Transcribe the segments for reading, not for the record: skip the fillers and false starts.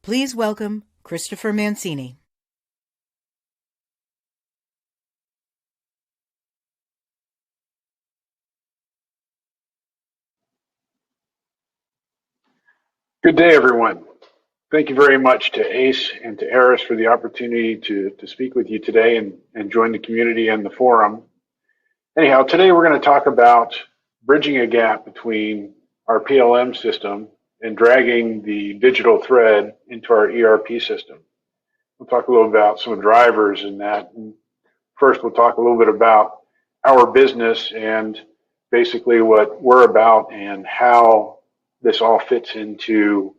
Please welcome Christopher Mancini. Good day, everyone. Thank you very much to ACE and to Aras for the opportunity to speak with you today and join the community and the forum. Anyhow, today we're going to talk about bridging a gap between our PLM system and dragging the digital thread into our ERP system. We'll talk a little about some drivers in that. And first, we'll talk a little bit about our business and basically what we're about and how this all fits into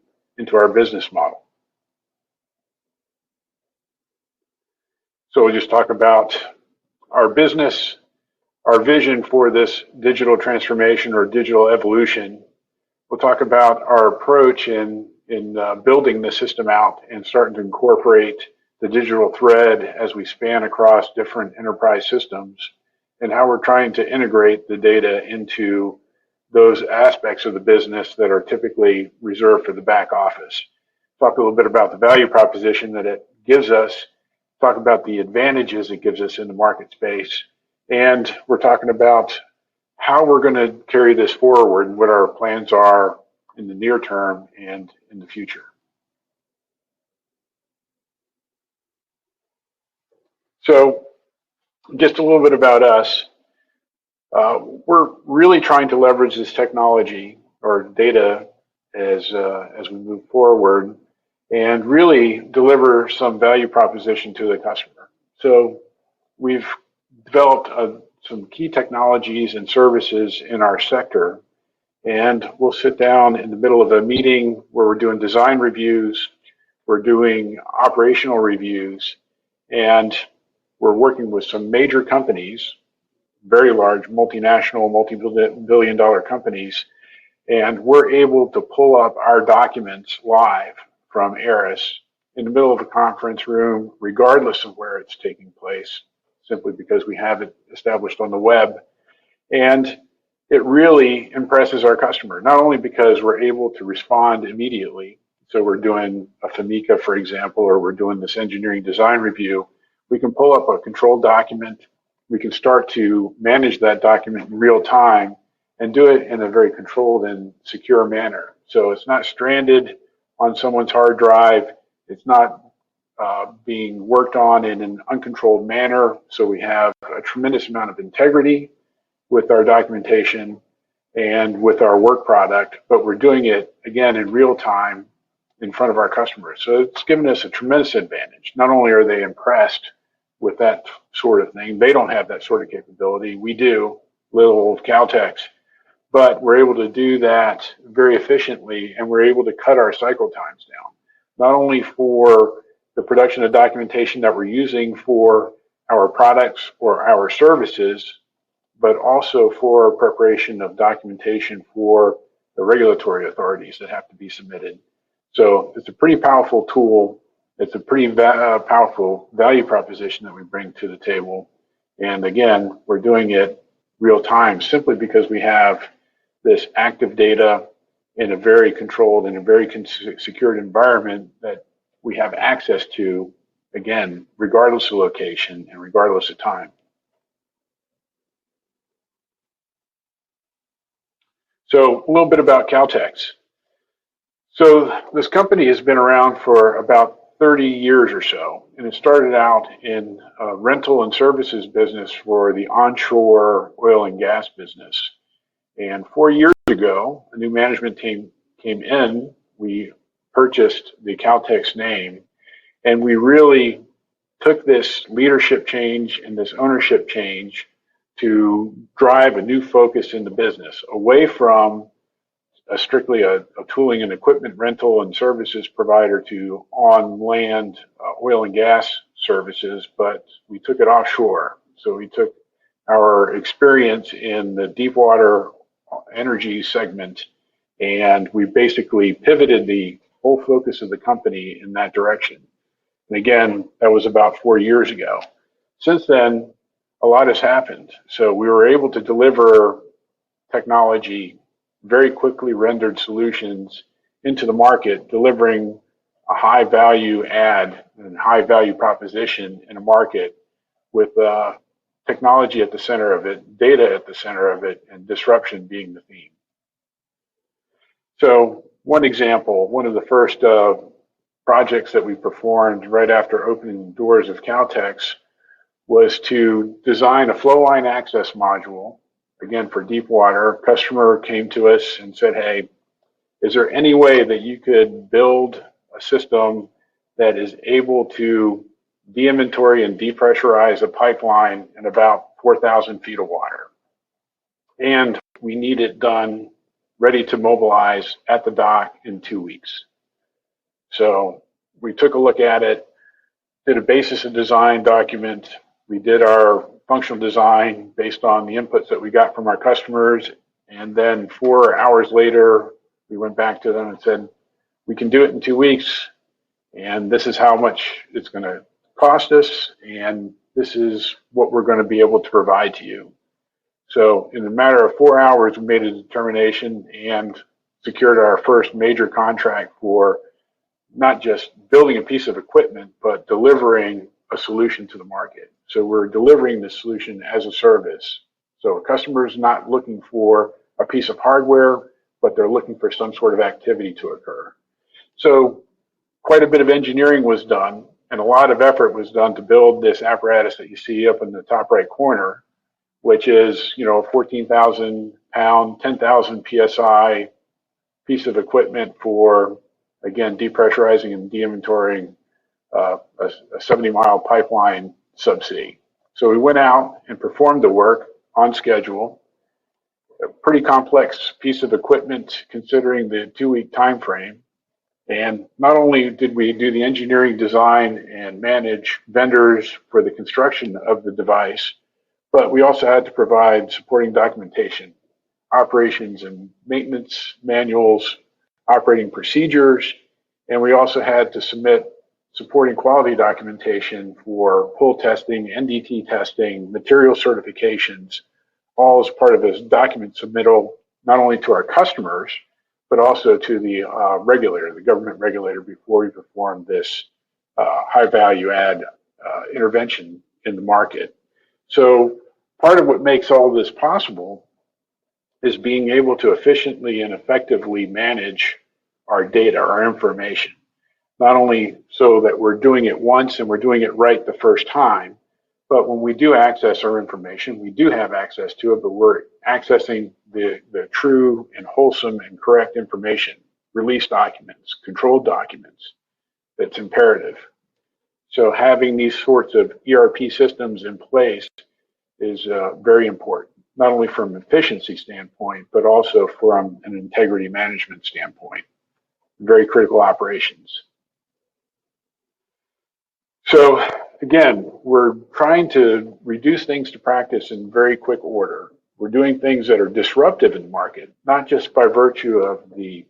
our business model. So we'll just talk about our business, our vision for this digital transformation or digital evolution. We'll talk about our approach in building the system out and starting to incorporate the digital thread as we span across different enterprise systems and how we're trying to integrate the data into those aspects of the business that are typically reserved for the back office. Talk a little bit about the value proposition that it gives us, talk about the advantages it gives us in the market space, and we're talking about how we're going to carry this forward and what our plans are in the near term and in the future. So just a little bit about us. We're really trying to leverage this technology or data as we move forward and really deliver some value proposition to the customer. So we've developed some key technologies and services in our sector, and we'll sit down in the middle of a meeting where we're doing design reviews, we're doing operational reviews, and we're working with some major companies, very large multinational, multi-billion dollar companies, and we're able to pull up our documents live from Aras in the middle of a conference room, regardless of where it's taking place, simply because we have it established on the web. And it really impresses our customer, not only because we're able to respond immediately, so we're doing a FAMICA, for example, or we're doing this engineering design review, we can pull up a controlled document, we can start to manage that document in real time and do it in a very controlled and secure manner. So it's not stranded on someone's hard drive. It's not being worked on in an uncontrolled manner. So we have a tremendous amount of integrity with our documentation and with our work product, but we're doing it again in real time in front of our customers. So it's given us a tremendous advantage. Not only are they impressed with that sort of thing, they don't have that sort of capability. We do, little old Caltex, but we're able to do that very efficiently, and we're able to cut our cycle times down, not only for the production of documentation that we're using for our products or our services, but also for preparation of documentation for the regulatory authorities that have to be submitted. So it's a pretty powerful tool. It's a pretty powerful value proposition that we bring to the table. And again, we're doing it real time simply because we have this active data in a very controlled and a very secured environment that we have access to, again, regardless of location and regardless of time. So a little bit about Caltex. So this company has been around for about 30 years or so, and it started out in a rental and services business for the onshore oil and gas business. And 4 years ago, a new management team came in. We purchased the Caltex name, and we really took this leadership change and this ownership change to drive a new focus in the business, away from strictly a tooling and equipment rental and services provider to on-land oil and gas services, but we took it offshore. So we took our experience in the deep water energy segment, and we basically pivoted the whole focus of the company in that direction. And again, that was about 4 years ago. Since then, a lot has happened. So we were able to deliver technology, very quickly rendered solutions into the market, delivering a high value add and high value proposition in a market with technology at the center of it, data at the center of it, and disruption being the theme. So one example, one of the first projects that we performed right after opening the doors of Caltex was to design a flow line access module, again for deep water. A customer came to us and said, hey, is there any way that you could build a system that is able to de-inventory and depressurize a pipeline in about 4,000 feet of water? And we need it done, ready to mobilize at the dock in 2 weeks. So we took a look at it, did a basis of design document. We did our functional design based on the inputs that we got from our customers. And then 4 hours later, we went back to them and said, we can do it in 2 weeks. And this is how much it's going to cost us. And this is what we're going to be able to provide to you. So in a matter of 4 hours, we made a determination and secured our first major contract for not just building a piece of equipment, but delivering a solution to the market. So we're delivering the solution as a service. So a customer is not looking for a piece of hardware, but they're looking for some sort of activity to occur. So quite a bit of engineering was done, and a lot of effort was done to build this apparatus that you see up in the top right corner, which is, a 14,000 pound, 10,000 PSI piece of equipment for, again, depressurizing and de-inventorying a 70-mile pipeline subsea. So we went out and performed the work on schedule. A pretty complex piece of equipment considering the 2-week time frame. And not only did we do the engineering design and manage vendors for the construction of the device, but we also had to provide supporting documentation, operations and maintenance manuals, operating procedures, and we also had to submit supporting quality documentation for pull testing, NDT testing, material certifications, all as part of this document submittal, not only to our customers, but also to the regulator, the government regulator, before we perform this high value add intervention in the market. So part of what makes all this possible is being able to efficiently and effectively manage our data, our information. Not only so that we're doing it once and we're doing it right the first time, but when we do access our information, we do have access to it, but we're accessing the true and wholesome and correct information, release documents, controlled documents. That's imperative. So having these sorts of ERP systems in place is very important, not only from an efficiency standpoint, but also from an integrity management standpoint. Very critical operations. So again, we're trying to reduce things to practice in very quick order. We're doing things that are disruptive in the market, not just by virtue of the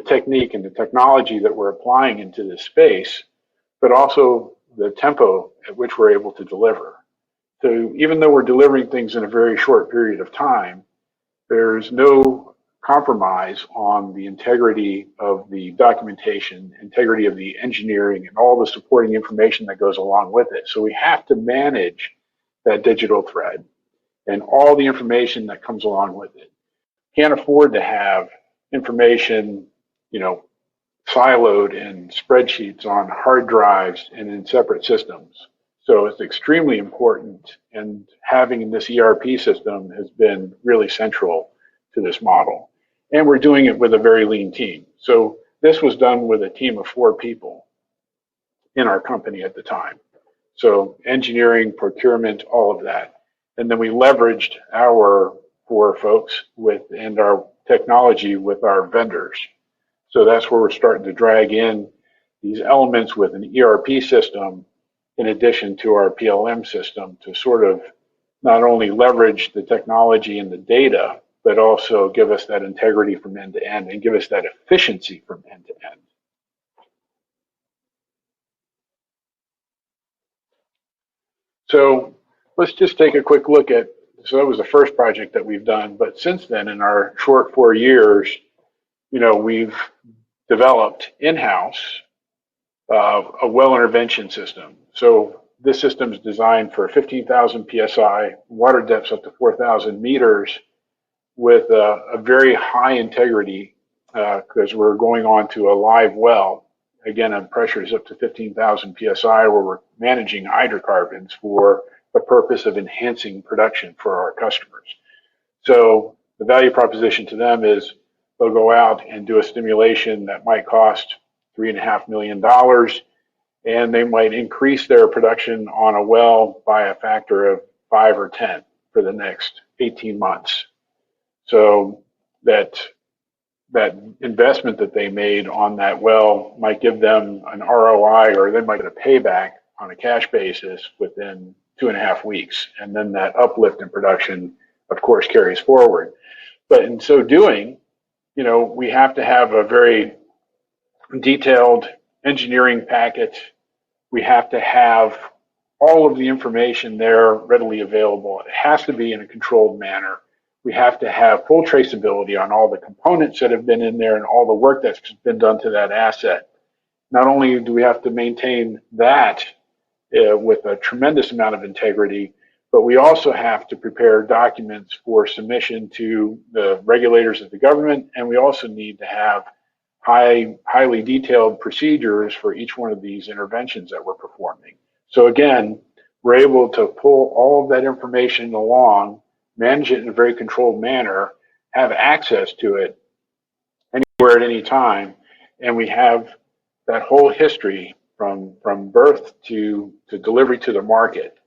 technique and the technology that we're applying into this space, but also the tempo at which we're able to deliver. So even though we're delivering things in a very short period of time, there's no compromise on the integrity of the documentation, integrity of the engineering, and all the supporting information that goes along with it. So we have to manage that digital thread and all the information that comes along with it. Can't afford to have information, siloed in spreadsheets on hard drives and in separate systems. So it's extremely important, and having this ERP system has been really central to this model. And we're doing it with a very lean team. So this was done with a team of 4 people in our company at the time. So engineering, procurement, all of that. And then we leveraged our 4 folks and our technology with our vendors. So that's where we're starting to drag in these elements with an ERP system in addition to our PLM system to sort of not only leverage the technology and the data, but also give us that integrity from end to end and give us that efficiency from end to end. So let's just take a quick look at, so that was the first project that we've done, but since then in our short 4 years, we've developed in-house a well intervention system. So this system is designed for 15,000 psi, water depths up to 4,000 meters, with a very high integrity because we're going on to a live well. Again, on pressures up to 15,000 psi, where we're managing hydrocarbons for the purpose of enhancing production for our customers. So the value proposition to them is they'll go out and do a stimulation that might cost $3.5 million, and they might increase their production on a well by a factor of 5 or 10 for the next 18 months. So that investment that they made on that well might give them an ROI, or they might get a payback on a cash basis within 2.5 weeks. And then that uplift in production, of course, carries forward. But in so doing, we have to have a very detailed engineering packet. We have to have all of the information there readily available. It has to be in a controlled manner. We have to have full traceability on all the components that have been in there and all the work that's been done to that asset. Not only do we have to maintain that with a tremendous amount of integrity, but we also have to prepare documents for submission to the regulators of the government, and we also need to have highly detailed procedures for each one of these interventions that we're performing. So again, we're able to pull all of that information along, manage it in a very controlled manner, have access to it anywhere at any time, and we have that whole history from birth to delivery to the market,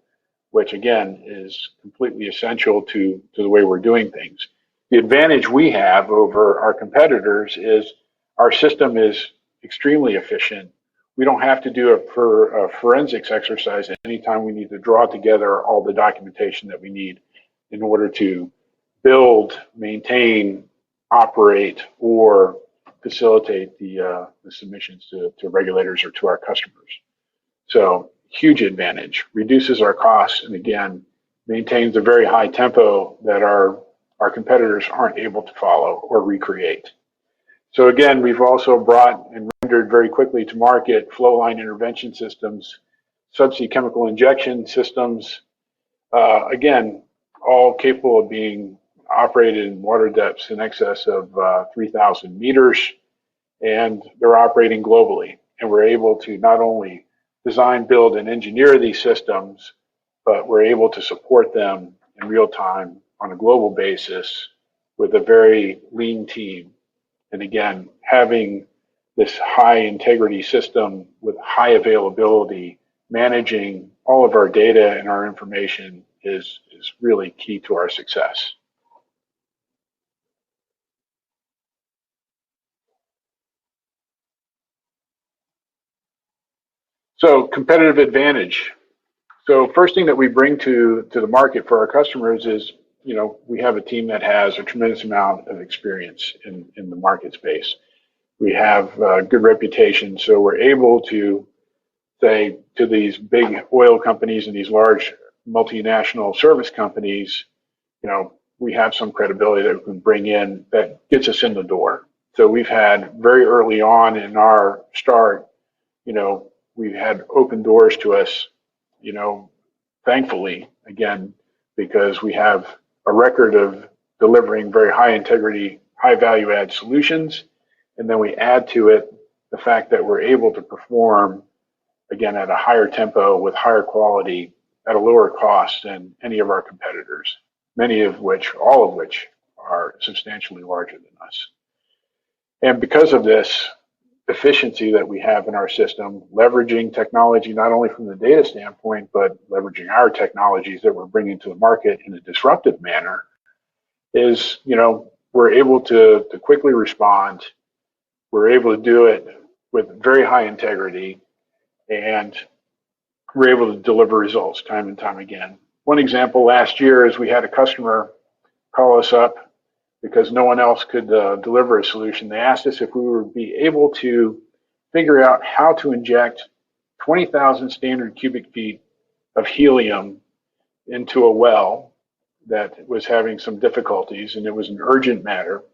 which again is completely essential to the way we're doing things. The advantage we have over our competitors is our system is extremely efficient. We don't have to do a forensics exercise anytime we need to draw together all the documentation that we need in order to build, maintain, operate, or facilitate the submissions to regulators or to our customers. So huge advantage, reduces our costs, and again, maintains a very high tempo that our competitors aren't able to follow or recreate. So again, we've also brought and rendered very quickly to market flow line intervention systems, subsea chemical injection systems, again, all capable of being operated in water depths in excess of 3,000 meters, and they're operating globally. And we're able to not only design, build, and engineer these systems, but we're able to support them in real time on a global basis with a very lean team. And again, having this high integrity system with high availability, managing all of our data and our information is really key to our success. So competitive advantage. So first thing that we bring to the market for our customers is, we have a team that has a tremendous amount of experience in the market space. We have a good reputation, so we're able to say to these big oil companies and these large multinational service companies, we have some credibility that we can bring in that gets us in the door. So we've had very early on in our start, we've had open doors to us, thankfully, again, because we have a record of delivering very high integrity, high value add solutions. And then we add to it the fact that we're able to perform, again, at a higher tempo with higher quality at a lower cost than any of our competitors, all of which are substantially larger than us. And because of this efficiency that we have in our system, leveraging technology not only from the data standpoint, but leveraging our technologies that we're bringing to the market in a disruptive manner, is, we're able to quickly respond. We're able to do it with very high integrity, and we're able to deliver results time and time again. One example last year is we had a customer call us up because no one else could deliver a solution. They asked us if we would be able to figure out how to inject 20,000 standard cubic feet of helium into a well that was having some difficulties, and it was an urgent matter.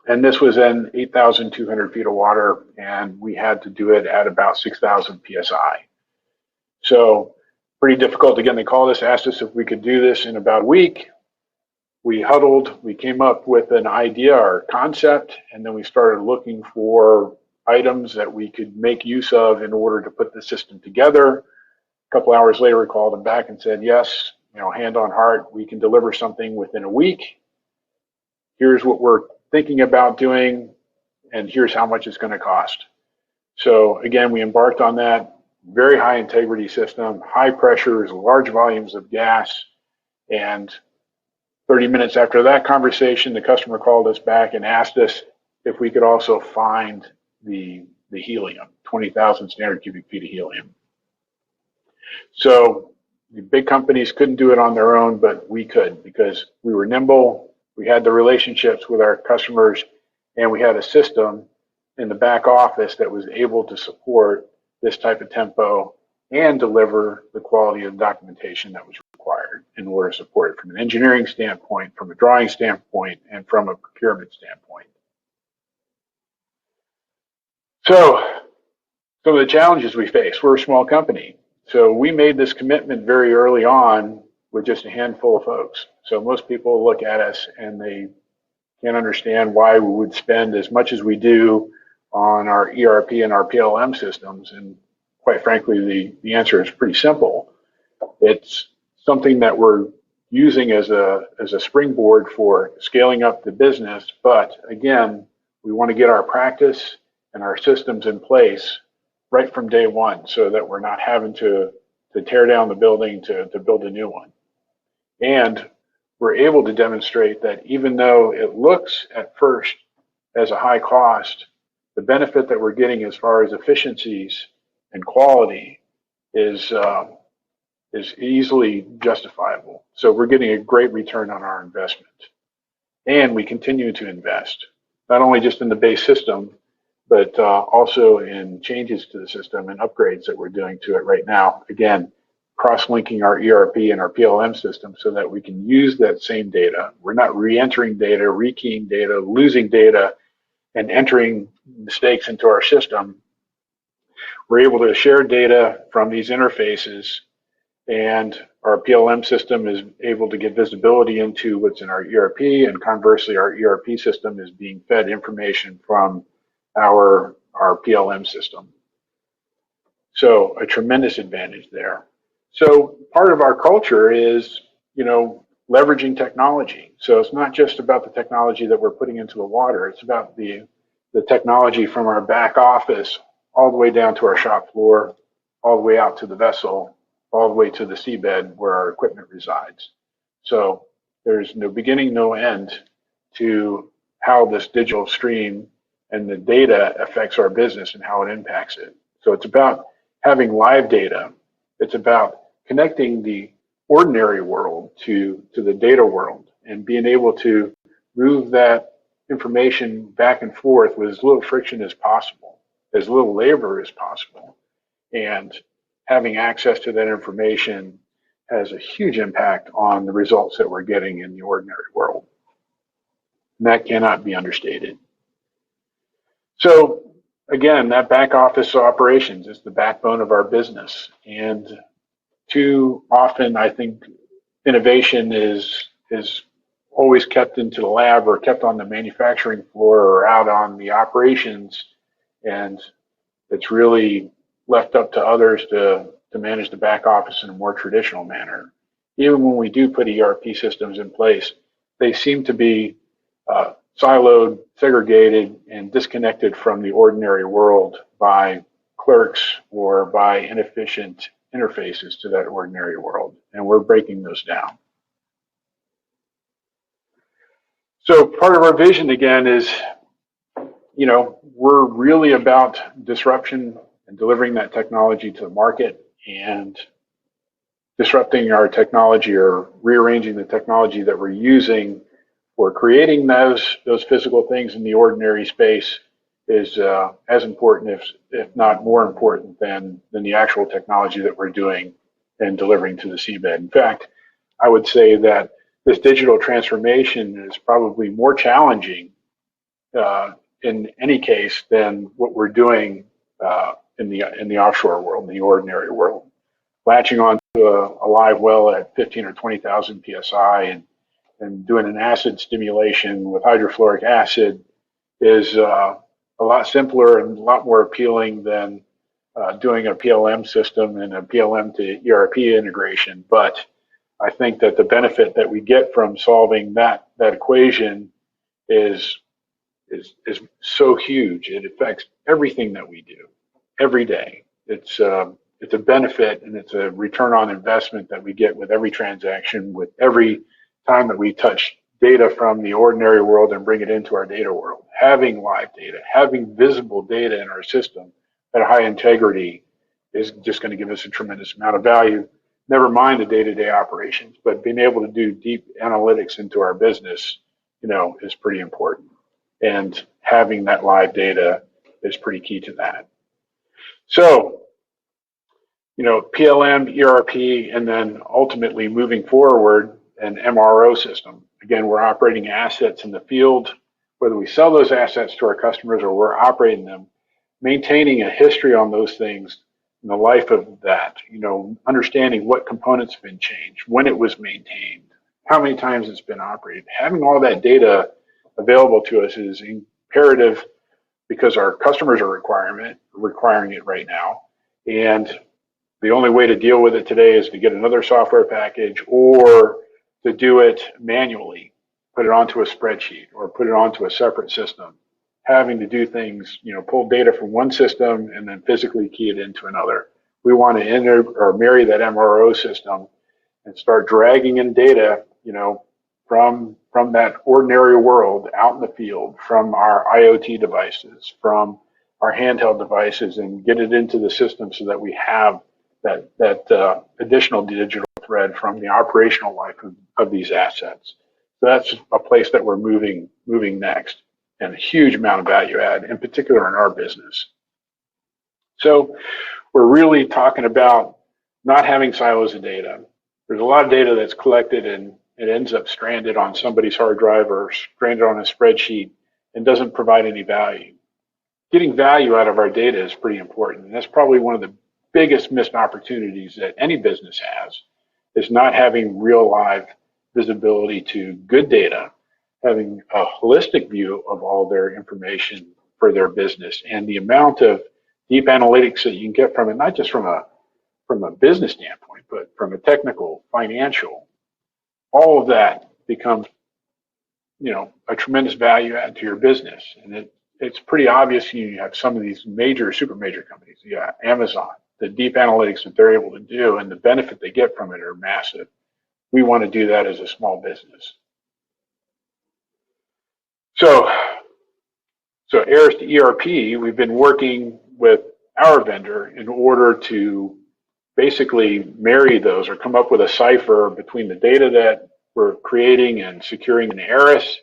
And this was in 8,200 feet of water, and we had to do it at about 6,000 psi. So pretty difficult. Again, they called us, asked us if we could do this in about a week. We huddled, we came up with an idea or concept, and then we started looking for items that we could make use of in order to put the system together. A couple hours later, we called them back and said, yes, hand on heart, we can deliver something within a week. Here's what we're thinking about doing, and here's how much it's going to cost. So again, we embarked on that very high integrity system, high pressures, large volumes of gas, and 30 minutes after that conversation, the customer called us back and asked us if we could also find the helium, 20,000 standard cubic feet of helium. So the big companies couldn't do it on their own, but we could because we were nimble, we had the relationships with our customers, and we had a system in the back office that was able to support this type of tempo and deliver the quality of documentation that was required in order to support it from an engineering standpoint, from a drawing standpoint, and from a procurement standpoint. So some of the challenges we face, we're a small company. So we made this commitment very early on with just a handful of folks. So most people look at us and they can't understand why we would spend as much as we do on our ERP and our PLM systems. And quite frankly, the answer is pretty simple. It's something that we're using as a springboard for scaling up the business. But again, we want to get our practice and our systems in place right from day one so that we're not having to tear down the building to build a new one. And we're able to demonstrate that even though it looks at first as a high cost, the benefit that we're getting as far as efficiencies and quality is easily justifiable. So we're getting a great return on our investment. And we continue to invest, not only just in the base system, but also in changes to the system and upgrades that we're doing to it right now. Again, cross-linking our ERP and our PLM system so that we can use that same data. We're not re-entering data, rekeying data, losing data, and entering mistakes into our system. We're able to share data from these interfaces, and our PLM system is able to get visibility into what's in our ERP, and conversely, our ERP system is being fed information from our PLM system. So a tremendous advantage there. So part of our culture is, leveraging technology. So it's not just about the technology that we're putting into the water. It's about the technology from our back office all the way down to our shop floor, all the way out to the vessel, all the way to the seabed where our equipment resides. So there's no beginning, no end to how this digital stream and the data affects our business and how it impacts it. So it's about having live data. It's about connecting the ordinary world to the data world and being able to move that information back and forth with as little friction as possible, as little labor as possible. And having access to that information has a huge impact on the results that we're getting in the ordinary world. And that cannot be understated. So again, that back office operations is the backbone of our business. And too often, I think innovation is always kept into the lab or kept on the manufacturing floor or out on the operations, and it's really left up to others to manage the back office in a more traditional manner. Even when we do put ERP systems in place, they seem to be siloed, segregated, and disconnected from the ordinary world by clerks or by inefficient interfaces to that ordinary world, and we're breaking those down. So part of our vision again is, we're really about disruption and delivering that technology to the market and disrupting our technology or rearranging the technology that we're using for creating those physical things in the ordinary space is as important, if not more important than the actual technology that we're doing and delivering to the seabed. In fact, I would say that this digital transformation is probably more challenging in any case than what we're doing in the offshore world, in the ordinary world. Latching onto a live well at 15 or 20,000 psi and doing an acid stimulation with hydrofluoric acid is a lot simpler and a lot more appealing than doing a PLM system and a PLM to ERP integration. But I think that the benefit that we get from solving that equation is so huge. It affects everything that we do every day. It's a benefit and it's a return on investment that we get with every transaction, with every time that we touch data from the ordinary world and bring it into our data world. Having live data, having visible data in our system at high integrity is just going to give us a tremendous amount of value. Never mind the day-to-day operations, but being able to do deep analytics into our business, is pretty important. And having that live data is pretty key to that. So, PLM, ERP, and then ultimately moving forward, an MRO system. Again, we're operating assets in the field, whether we sell those assets to our customers or we're operating them, maintaining a history on those things in the life of that, understanding what components have been changed, when it was maintained, how many times it's been operated. Having all that data available to us is imperative because our customers are requiring it right now. And the only way to deal with it today is to get another software package or to do it manually, put it onto a spreadsheet or put it onto a separate system. Having to do things, pull data from one system and then physically key it into another. We want to enter or marry that MRO system and start dragging in data, from that ordinary world out in the field, from our IoT devices, from our handheld devices, and get it into the system so that we have that additional digital thread from the operational life of these assets. So that's a place that we're moving next, and a huge amount of value add, in particular in our business. So we're really talking about not having silos of data. There's a lot of data that's collected and it ends up stranded on somebody's hard drive or stranded on a spreadsheet and doesn't provide any value. Getting value out of our data is pretty important. And that's probably one of the biggest missed opportunities that any business has, is not having real live visibility to good data, having a holistic view of all their information for their business, and the amount of deep analytics that you can get from it, not just from a business standpoint, but from a technical, financial, all of that becomes, a tremendous value add to your business. And it's pretty obvious. You have some of these super major companies, Amazon, the deep analytics that they're able to do and the benefit they get from it are massive. We want to do that as a small business. So Aras to ERP, we've been working with our vendor in order to basically marry those or come up with a cipher between the data that we're creating and securing in Aras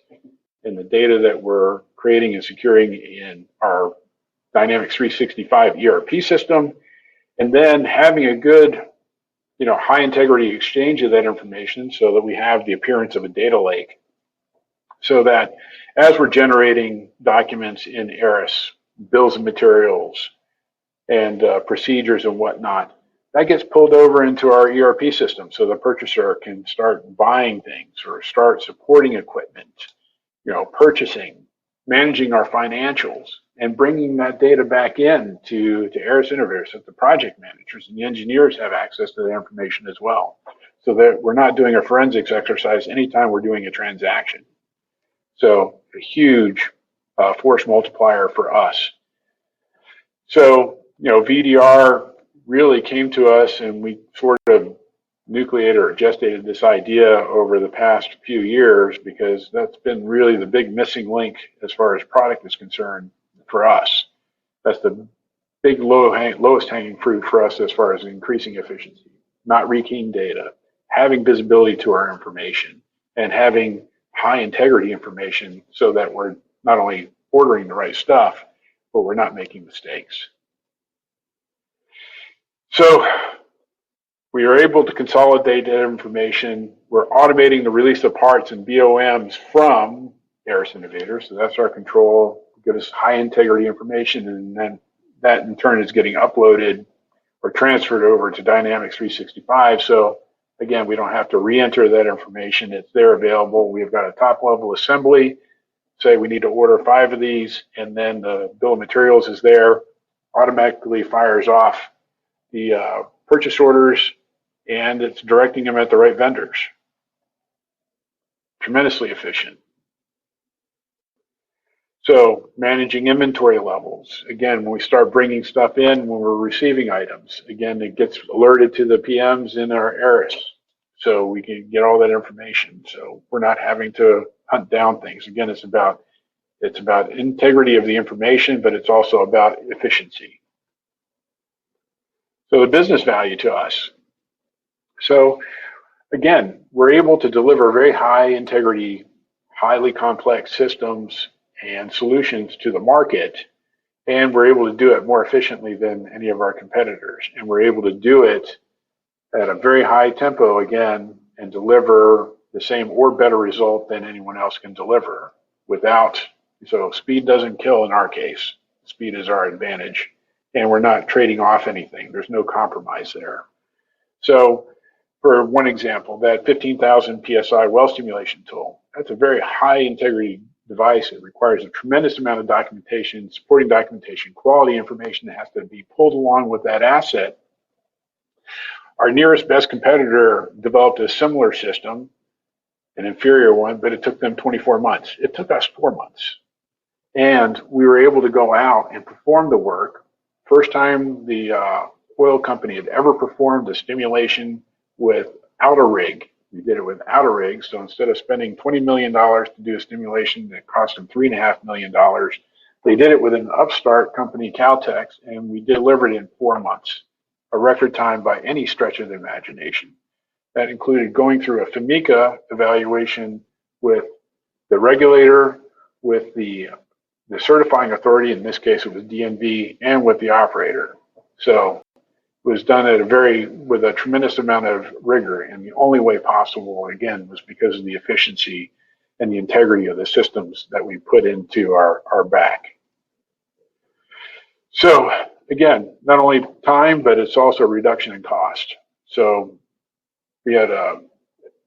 and the data that we're creating and securing in our Dynamics 365 ERP system, and then having a good, high integrity exchange of that information so that we have the appearance of a data lake, so that as we're generating documents in Aras, bills of materials and procedures and whatnot, that gets pulled over into our ERP system so the purchaser can start buying things or start supporting equipment, purchasing, managing our financials, and bringing that data back in to Aras Innovator so that the project managers and the engineers have access to the information as well, so that we're not doing a forensics exercise anytime we're doing a transaction. So a huge force multiplier for us. So, VDR really came to us and we sort of nucleated or gestated this idea over the past few years because that's been really the big missing link as far as product is concerned for us. That's the big lowest hanging fruit for us as far as increasing efficiency, not rekeying data, having visibility to our information, and having high integrity information so that we're not only ordering the right stuff, but we're not making mistakes. So we are able to consolidate that information. We're automating the release of parts and BOMs from Aras Innovator. So that's our control, give us high integrity information, and then that in turn is getting uploaded or transferred over to Dynamics 365. So again, we don't have to re-enter that information. It's there available. We've got a top level assembly. Say we need to order 5 of these, and then the bill of materials is there, automatically fires off the purchase orders, and it's directing them at the right vendors. Tremendously efficient. So managing inventory levels. Again, when we start bringing stuff in, when we're receiving items, again, it gets alerted to the PMs in our Aras. So we can get all that information. So we're not having to hunt down things. Again, it's about integrity of the information, but it's also about efficiency. So the business value to us. So again, we're able to deliver very high integrity, highly complex systems and solutions to the market, and we're able to do it more efficiently than any of our competitors. And we're able to do it at a very high tempo again and deliver the same or better result than anyone else can deliver so speed doesn't kill in our case. Speed is our advantage, and we're not trading off anything. There's no compromise there. So for one example, that 15,000 PSI well stimulation tool, that's a very high integrity device. It requires a tremendous amount of documentation, supporting documentation, quality information that has to be pulled along with that asset. Our nearest best competitor developed a similar system, an inferior one, but it took them 24 months. It took us 4 months. And we were able to go out and perform the work. First time the oil company had ever performed a stimulation without a rig. We did it without a rig. So instead of spending $20 million to do a stimulation that cost them $3.5 million, they did it with an upstart company, Caltex, and we delivered it in 4 months, a record time by any stretch of the imagination. That included going through a FMICA evaluation with the regulator, with the certifying authority, in this case it was DNV, and with the operator. So it was done with a tremendous amount of rigor, and the only way possible, again, was because of the efficiency and the integrity of the systems that we put into our back. So again, not only time, but it's also a reduction in cost. So we had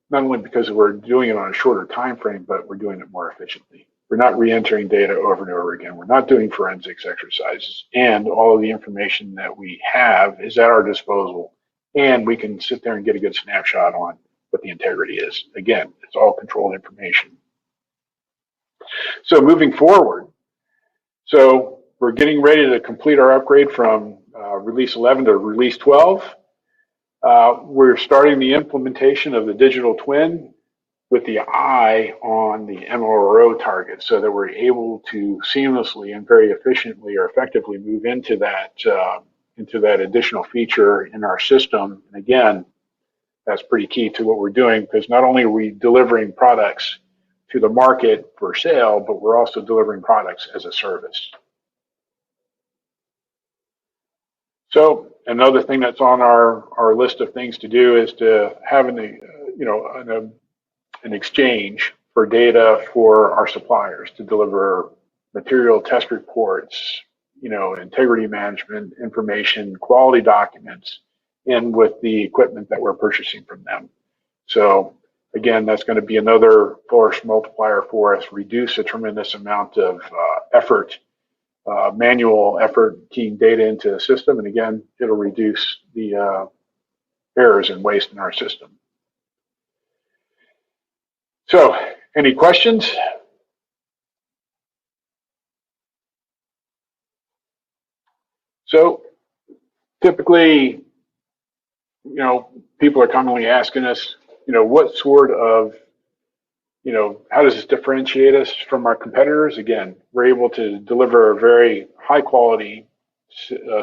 not only because we're doing it on a shorter time frame, but we're doing it more efficiently. We're not re-entering data over and over again. We're not doing forensics exercises. And all of the information that we have is at our disposal. And we can sit there and get a good snapshot on what the integrity is. Again, it's all controlled information. So moving forward, so we're getting ready to complete our upgrade from release 11 to release 12. We're starting the implementation of the digital twin with the eye on the MRO target so that we're able to seamlessly and very efficiently or effectively move into that additional feature in our system. And again, that's pretty key to what we're doing, because not only are we delivering products to the market for sale, but we're also delivering products as a service. So another thing that's on our list of things to do is to have an exchange for data for our suppliers to deliver material test reports, integrity management information, quality documents, and with the equipment that we're purchasing from them. So again, that's going to be another force multiplier for us, reduce a tremendous amount of manual effort keying data into the system. And again, it'll reduce the errors and waste in our system. So, any questions? So, typically, people are commonly asking us, what sort of, how does this differentiate us from our competitors? Again, we're able to deliver a very high quality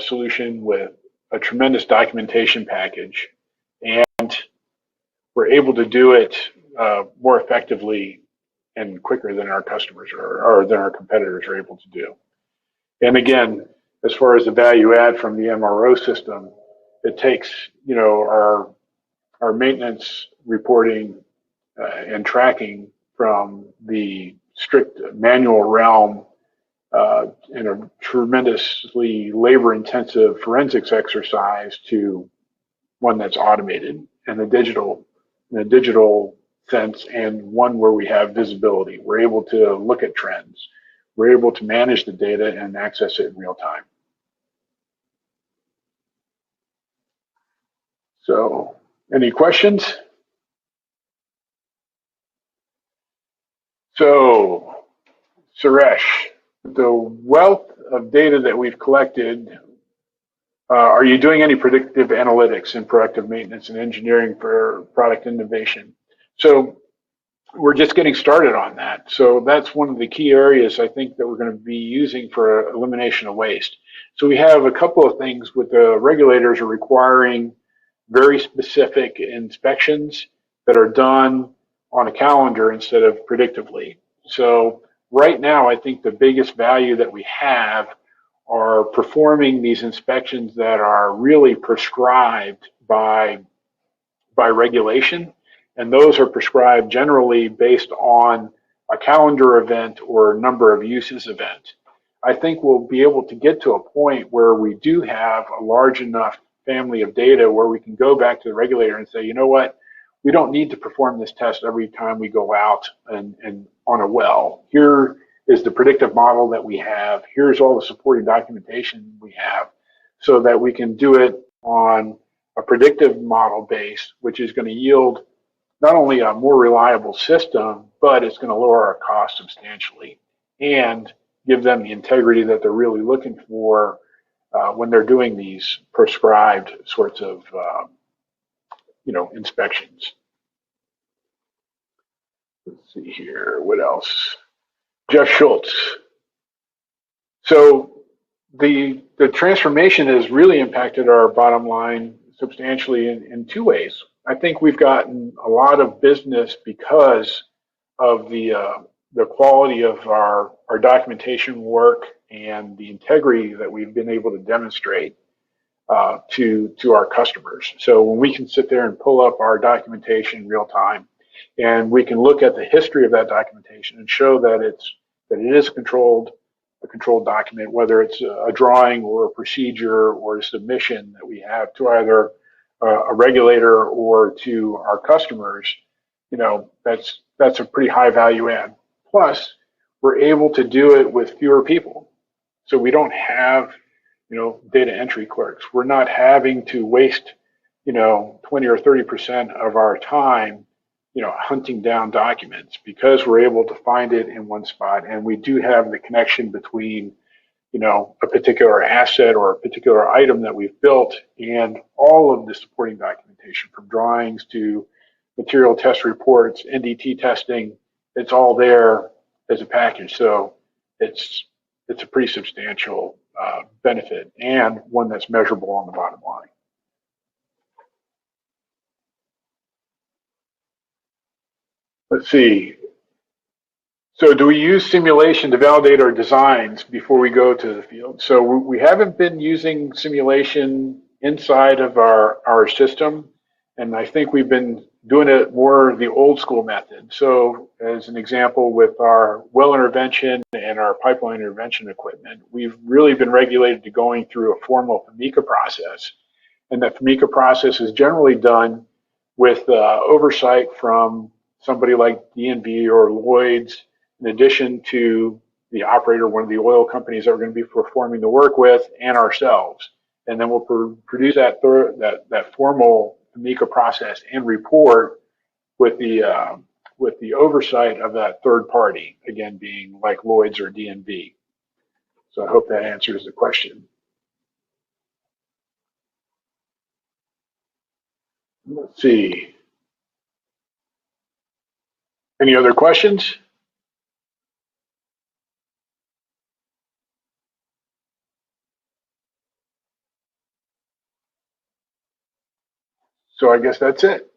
solution with a tremendous documentation package, and we're able to do it more effectively and quicker than our customers or than our competitors are able to do. And again, as far as the value add from the MRO system, it takes our maintenance reporting and tracking from the strict manual realm in a tremendously labor-intensive forensics exercise to one that's automated and in a digital sense, and one where we have visibility. We're able to look at trends. We're able to manage the data and access it in real time. So, any questions? So, Suresh, the wealth of data that we've collected, are you doing any predictive analytics in proactive maintenance and engineering for product innovation? So we're just getting started on that. So that's one of the key areas I think that we're going to be using for elimination of waste. So we have a couple of things with the regulators are requiring very specific inspections that are done on a calendar instead of predictively. So right now, I think the biggest value that we have are performing these inspections that are really prescribed by regulation, and those are prescribed generally based on a calendar event or number of uses event. I think we'll be able to get to a point where we do have a large enough family of data where we can go back to the regulator and say, you know what, we don't need to perform this test every time we go out and on a well. Here is the predictive model that we have. Here's all the supporting documentation we have so that we can do it on a predictive model base, which is going to yield not only a more reliable system, but it's going to lower our costs substantially and give them the integrity that they're really looking for when they're doing these prescribed sorts of inspections. Let's see here. What else? Jeff Schultz. So the transformation has really impacted our bottom line substantially in two ways. I think we've gotten a lot of business because of the quality of our documentation work and the integrity that we've been able to demonstrate to our customers. So when we can sit there and pull up our documentation in real time, and we can look at the history of that documentation and show that it is a controlled document, whether it's a drawing or a procedure or a submission that we have to either a regulator or to our customers, that's a pretty high value add. Plus, we're able to do it with fewer people. So we don't have, data entry clerks. We're not having to waste, 20 or 30% of our time, hunting down documents because we're able to find it in one spot. And we do have the connection between, a particular asset or a particular item that we've built and all of the supporting documentation from drawings to material test reports, NDT testing. It's all there as a package. So it's a pretty substantial benefit and one that's measurable on the bottom line. Let's see. So do we use simulation to validate our designs before we go to the field? So we haven't been using simulation inside of our system, and I think we've been doing it more the old school method. So as an example, with our well intervention and our pipeline intervention equipment, we've really been regulated to going through a formal FMECA process. And that FMECA process is generally done with oversight from somebody like DNV or Lloyd's, in addition to the operator, one of the oil companies that we're going to be performing the work with, and ourselves. And then we'll produce that formal FMECA process and report with the oversight of that third party, again being like Lloyd's or DNV. So I hope that answers the question. Let's see. Any other questions? So I guess that's it.